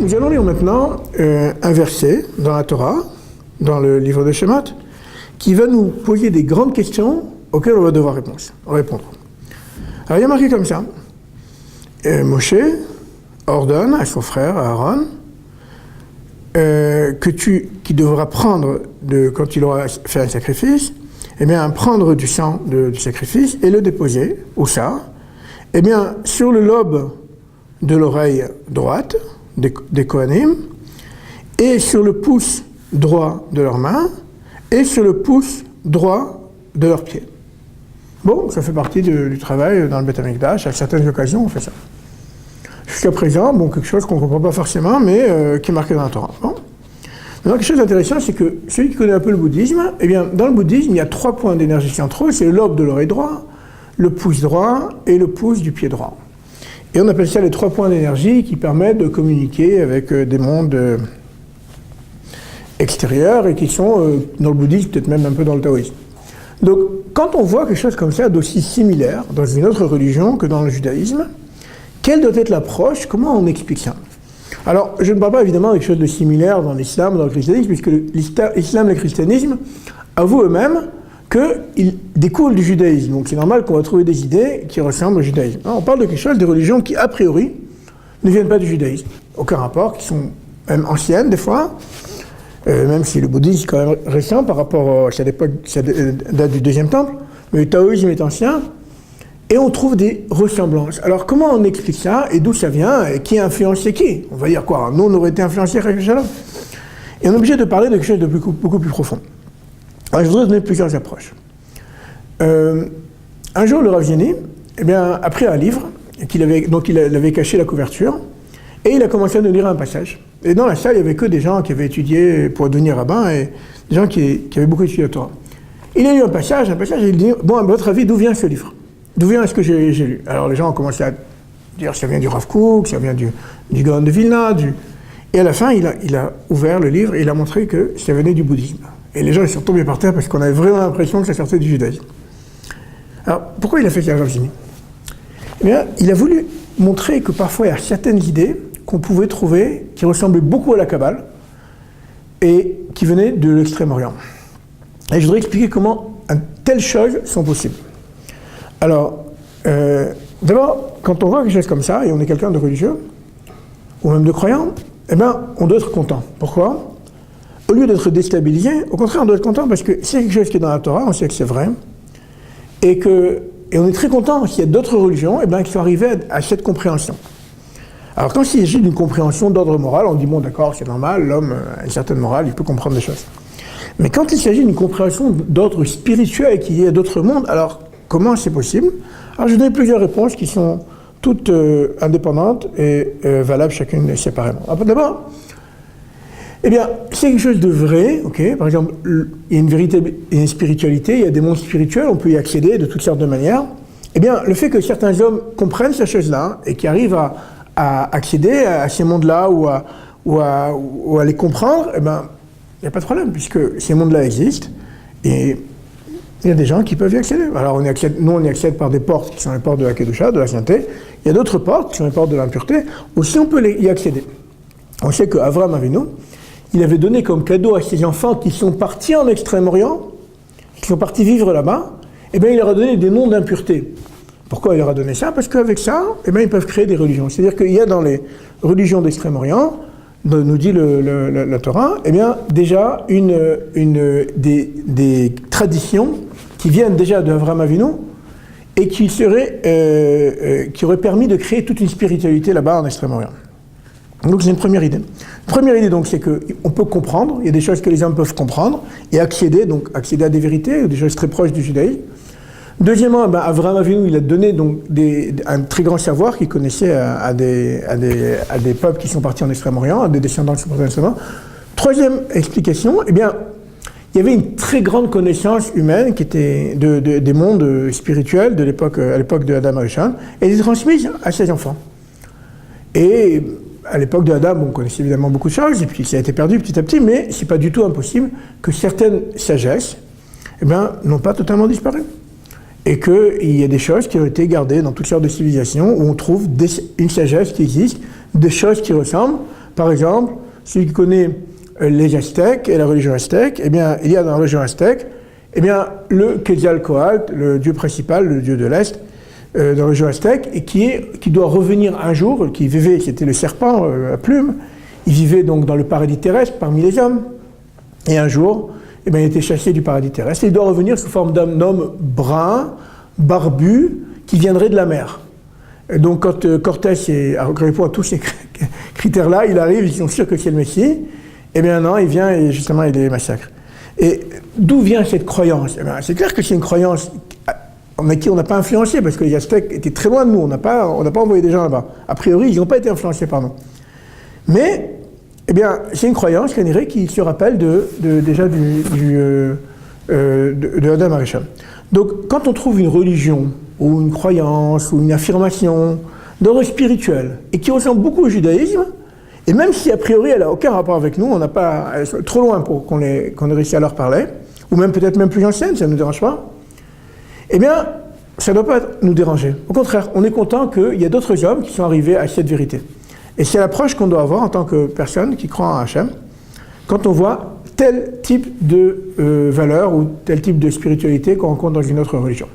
Nous allons lire maintenant un verset dans la Torah, dans le livre de Shemot, qui va nous poser des grandes questions auxquelles on va devoir répondre. Alors il y a marqué comme ça, Moshe ordonne à son frère Aaron qui devra prendre, quand il aura fait un sacrifice, eh bien prendre du sang du sacrifice et le déposer, où ça? Eh bien sur le lobe de l'oreille droite des Kohanim, et sur le pouce droit de leurs mains, et sur le pouce droit de leurs pieds. Bon, ça fait partie du travail dans le Beth Amikdash, à certaines occasions on fait ça. Jusqu'à présent, bon, quelque chose qu'on ne comprend pas forcément, mais qui est marqué dans la Torah. Bon. Maintenant, quelque chose d'intéressant, c'est que celui qui connaît un peu le bouddhisme, eh bien, dans le bouddhisme, il y a 3 points d'énergie centraux, c'est le lobe de l'oreille droit, le pouce droit et le pouce du pied droit. Et on appelle ça les 3 points d'énergie qui permettent de communiquer avec des mondes extérieurs et qui sont, dans le bouddhisme, peut-être même un peu dans le taoïsme. Donc, quand on voit quelque chose comme ça, d'aussi similaire dans une autre religion que dans le judaïsme, quelle doit être l'approche? Comment on explique ça? Alors, je ne parle pas évidemment de quelque chose de similaire dans l'islam ou dans le christianisme, puisque l'islam et le christianisme avouent eux-mêmes qu'ils découlent du judaïsme. Donc c'est normal qu'on va trouver des idées qui ressemblent au judaïsme. Alors, on parle de quelque chose, des religions qui, a priori, ne viennent pas du judaïsme. Aucun rapport, qui sont même anciennes des fois, même si le bouddhisme est quand même récent par rapport ça date du 2e temple, mais le taoïsme est ancien. Et on trouve des ressemblances. Alors comment on explique ça et d'où ça vient et qui a influencé qui? On va dire quoi? Nous on aurait été influencés par quelque chose. Et on est obligé de parler de quelque chose de beaucoup plus profond. Alors je voudrais donner plusieurs approches. Un jour le Rav Zini, eh bien, a pris un livre dont il avait caché la couverture et il a commencé à nous lire un passage. Et dans la salle il n'y avait que des gens qui avaient étudié pour devenir rabbin et des gens qui avaient beaucoup étudié la Torah. Il a lu un passage et il dit, bon à votre avis d'où vient ce livre? D'où vient ce que j'ai lu? Alors les gens ont commencé à dire ça vient du Rav Kook, ça vient du Gaon de Vilna, et à la fin il a ouvert le livre et il a montré que ça venait du bouddhisme. Et les gens ils sont tombés par terre parce qu'on avait vraiment l'impression que ça sortait du judaïsme. Alors pourquoi il a fait ça, Rav Zini? Eh bien, il a voulu montrer que parfois il y a certaines idées qu'on pouvait trouver qui ressemblaient beaucoup à la Kabbale et qui venaient de l'Extrême-Orient. Et je voudrais expliquer comment telles choses sont possibles. Alors, d'abord, quand on voit quelque chose comme ça, et on est quelqu'un de religieux, ou même de croyant, eh bien, on doit être content. Pourquoi? Au lieu d'être déstabilisé, au contraire, on doit être content parce que c'est quelque chose qui est dans la Torah, on sait que c'est vrai, et on est très content qu'il y ait d'autres religions eh bien, qui sont arrivées à cette compréhension. Alors, quand il s'agit d'une compréhension d'ordre moral, on dit, bon, d'accord, c'est normal, l'homme a une certaine morale, il peut comprendre des choses. Mais quand il s'agit d'une compréhension d'ordre spirituel et qu'il y ait d'autres mondes, alors, comment c'est possible? Alors je vais donner plusieurs réponses qui sont toutes indépendantes et valables chacune séparément. Alors, d'abord, eh bien, c'est quelque chose de vrai, ok? Par exemple, il y a une vérité et une spiritualité, il y a des mondes spirituels, on peut y accéder de toutes sortes de manières. Eh bien, le fait que certains hommes comprennent ces choses-là et qui arrivent à accéder à ces mondes-là ou à les comprendre, eh bien, il n'y a pas de problème puisque ces mondes-là existent et il y a des gens qui peuvent y accéder. Alors nous on y accède par des portes qui sont les portes de la Kedusha, de la sainteté. Il y a d'autres portes qui sont les portes de l'impureté. Aussi on peut y accéder. On sait qu'Avraham Avinu, il avait donné comme cadeau à ses enfants qui sont partis en Extrême-Orient, qui sont partis vivre là-bas, eh bien il leur a donné des noms d'impureté. Pourquoi il leur a donné ça? Parce qu'avec ça, eh bien ils peuvent créer des religions. C'est-à-dire qu'il y a dans les religions d'Extrême-Orient, nous dit la Torah, eh bien déjà des traditions qui viennent déjà d'Avraham Avinu et qui auraient permis de créer toute une spiritualité là-bas en Extrême-Orient. Donc c'est une première idée. La première idée donc c'est qu'on peut comprendre, il y a des choses que les hommes peuvent comprendre et accéder à des vérités, des choses très proches du judaïsme. Deuxièmement, Avraham Avinu il a donné donc un très grand savoir qu'il connaissait à des peuples qui sont partis en Extrême-Orient, à des descendants qui sont partis en Extrême-Orient. Troisième explication, eh bien, il y avait une très grande connaissance humaine qui était des mondes spirituels à l'époque de Adam Arishon, et elle est transmise à ses enfants. Et à l'époque de Adam, on connaissait évidemment beaucoup de choses, et puis ça a été perdu petit à petit, mais c'est pas du tout impossible que certaines sagesses n'ont pas totalement disparu. Et qu'il y a des choses qui ont été gardées dans toutes sortes de civilisations où on trouve une sagesse qui existe, des choses qui ressemblent, Par exemple, celui qui connaît les Aztèques et la religion aztèque, eh bien, il y a dans la religion aztèque, eh bien, le Quetzalcoatl, le dieu principal, le dieu de l'Est, dans la religion aztèque, et qui doit revenir un jour, qui vivait, c'était le serpent à plumes, il vivait donc dans le paradis terrestre parmi les hommes, et un jour, eh bien, il était chassé du paradis terrestre, et il doit revenir sous forme d'un homme brun, barbu, qui viendrait de la mer. Et donc quand Cortés répond à tous ces critères-là, il arrive, ils sont sûrs que c'est le Messie, eh bien non, il vient et justement il les massacre. Et d'où vient cette croyance? Eh bien, c'est clair que c'est une croyance avec qui on n'a pas influencé, parce que les Aztèques étaient très loin de nous, on n'a pas envoyé des gens là-bas. A priori, ils n'ont pas été influencés par nous. Mais, eh bien, c'est une croyance qui se rappelle déjà de Adam Arishon. Donc, quand on trouve une religion, ou une croyance, ou une affirmation d'ordre spirituel, et qui ressemble beaucoup au judaïsme, et même si a priori elle n'a aucun rapport avec nous, elle est trop loin pour qu'on ait réussi à leur parler, ou même peut-être même plus ancienne, ça ne nous dérange pas, eh bien, ça ne doit pas nous déranger. Au contraire, on est content qu'il y a d'autres hommes qui sont arrivés à cette vérité. Et c'est l'approche qu'on doit avoir en tant que personne qui croit en Hachem, quand on voit tel type de valeur ou tel type de spiritualité qu'on rencontre dans une autre religion.